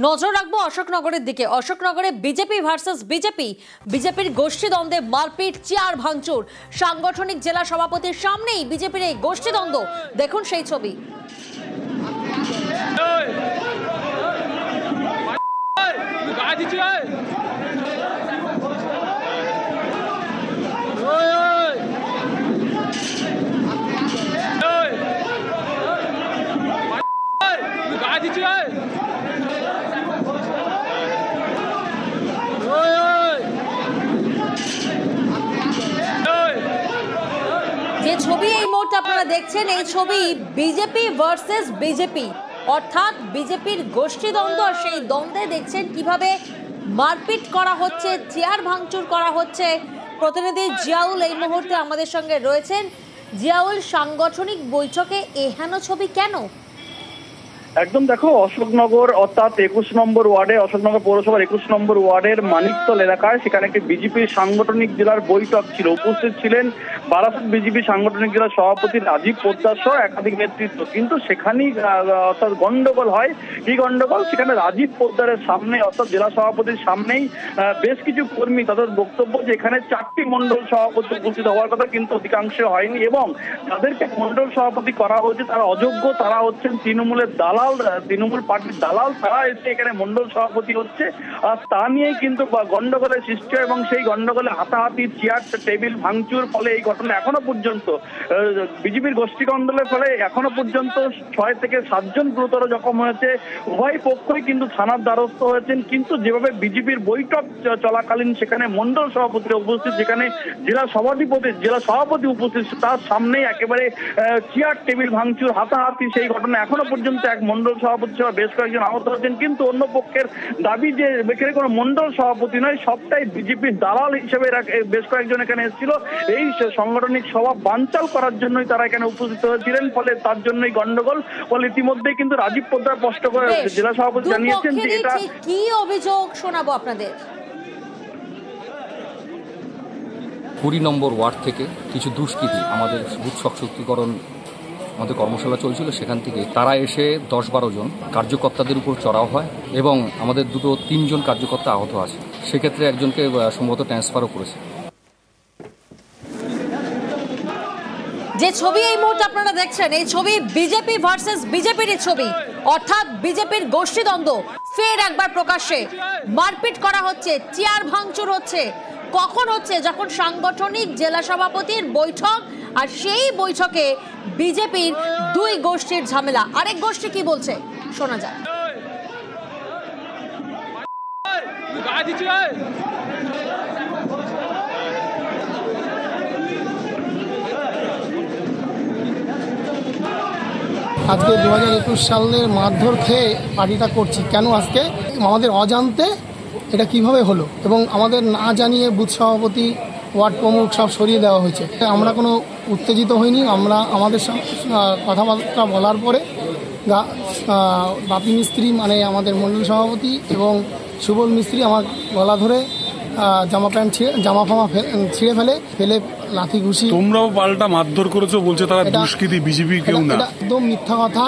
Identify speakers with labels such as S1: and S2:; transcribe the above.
S1: নজর রাখবো অশোকনগরের দিকে। অশোকনগরে বিজেপি ভার্সেস বিজেপির গোষ্ঠী দ্বন্দ্বে মারপিট, চেয়ার ভাঙচুর, সাংগঠনিক জেলা সভাপতির সামনেই বিজেপির এই গোষ্ঠী দ্বন্দ্ব। দেখুন সেই ছবি। যে ছবি এই মুহূর্তে আপনারা দেখছেন, এই ছবি বিজেপি ভার্সেস বিজেপি, অর্থাৎ বিজেপির গোষ্ঠী দ্বন্দ্ব। আর সেই দ্বন্দ্বে দেখছেন কিভাবে মারপিট করা হচ্ছে, চেয়ার ভাঙচুর করা হচ্ছে। প্রতিনিধি জিয়াউল এই মুহূর্তে আমাদের সঙ্গে রয়েছেন। জিয়াউল, সাংগঠনিক বৈঠকে এহেন ছবি কেন?
S2: একদম দেখো, অশোকনগর অর্থাৎ 21 নম্বর ওয়ার্ডে, অশোকনগর পৌরসভার 21 নম্বর ওয়ার্ডের মানিকতল এলাকায় সেখানে একটি বিজেপির সাংগঠনিক জেলার বৈঠক ছিল। উপস্থিত ছিলেন বারাসাত বিজেপি সাংগঠনিক জেলার সভাপতি রাজীব পোদ্দার সহ একাধিক নেতৃত্ব। কিন্তু সেখানেই অর্থাৎ গন্ডগোল হয়। কি গন্ডগোল? সেখানে রাজীব পোদ্দারের সামনে অর্থাৎ জেলা সভাপতির সামনেই বেশ কিছু কর্মী, তাদের বক্তব্য যে এখানে 4টি মন্ডল সভাপতি উপস্থিত হওয়ার কথা, কিন্তু অধিকাংশ হয়নি এবং যাদেরকে মন্ডল সভাপতি করা হয়েছে তারা অযোগ্য, তারা হচ্ছেন তৃণমূলের দালাল, তৃণমূল পার্টির দালাল, তারা এসে এখানে মন্ডল সভাপতি হচ্ছে। আর তা নিয়েই কিন্তু গন্ডগোলের সৃষ্টি হয় এবং সেই গন্ডগোলে হাতাহাতি, চেয়ার টেবিল ভাঙচুর ফলে এই ঘটনা এখনো পর্যন্ত বিজেপির গোষ্ঠী কন্দলের ফলে এখনো পর্যন্ত 6 থেকে 7 জন গুরুতর জখম হয়েছে। উভয় পক্ষই কিন্তু থানার দ্বারস্থ হয়েছেন। কিন্তু যেভাবে বিজেপির বৈঠক চলাকালীন সেখানে মন্ডল সভাপতিরা উপস্থিত, যেখানে জেলা সভাপতি উপস্থিত, তার সামনেই একেবারে চেয়ার টেবিল ভাঙচুর, হাতাহাতি, সেই ঘটনা এখনো পর্যন্ত এক মন্ডল সভাপতি সহ বেশ কয়েকজন আহত হয়েছেন। কিন্তু অন্য পক্ষের দাবি যে এখানে কোনো মন্ডল সভাপতি নয়, সবটাই বিজেপির দালাল হিসেবে বেশ কয়েকজন এখানে এসেছিল। এই সাংগঠনিক সভা বানচাল করার জন্যই তারা এখানে উপস্থিত হয়েছিলেন, ফলে তার জন্যই গন্ডগোল। ফলে ইতিমধ্যেই কিন্তু রাজীব পোদ্দার স্পষ্ট করে জেলা সভাপতি জানিয়েছেন যে এটা
S1: কি অভিযোগ শোনাবো আপনাদের।
S3: 20 নম্বর ওয়ার্ড থেকে কিছু দুষ্কৃতী, আমাদের বুথ শক্তিকরণ আমাদের কর্মশালা চলছিল, সেখান থেকে তারা এসে 10-12 জন কার্যকর্তাদের উপর চড়াও হয় এবং আমাদের 3জন কার্যকর্তা আহত আছে। সেক্ষেত্রে একজনকে সম্ভবত ট্রান্সফারও করেছে।
S1: যে ছবি এই মুহূর্তে আপনারা দেখছেন, এই ছবি বিজেপি ভার্সেস বিজেপির ছবি, অর্থাৎ বিজেপির গোষ্ঠী দ্বন্দ্ব ফের একবার প্রকাশ্যে। মারপিট করা হচ্ছে, চেয়ার ভাঙচুর হচ্ছে। কখন হচ্ছে? যখন সাংগঠনিক জেলা সভাপতির বৈঠক, আর সেই বৈঠকে বিজেপির দুই গোষ্ঠীর ঝামেলা। আরেক গোষ্ঠী কি বলছে শোনা যায়।
S4: আজকে 2021 সালের মারধর খেয়ে পার্টিটা করছি কেন? আজকে আমাদের অজান্তে এটা কিভাবে হলো এবং আমাদের না জানিয়ে বুথ সভাপতি, ওয়ার্ড প্রমুখ সব সরিয়ে দেওয়া হয়েছে। আমরা কোনো উত্তেজিত হইনি। আমরা আমাদের কথাবার্তা বলার পরে বাপি মিস্ত্রি, মানে আমাদের মণ্ডল সভাপতি, এবং সুবল মিস্ত্রি আমার গলা ধরে জামা ফামা ছিঁড়ে ফেলে লাথি ঘুষি।
S5: তোমরাও পাল্টা মারধর করেছো বলছে তারা দুষ্কৃতী, বিজেপি কেউ না।
S4: একদম মিথ্যা কথা।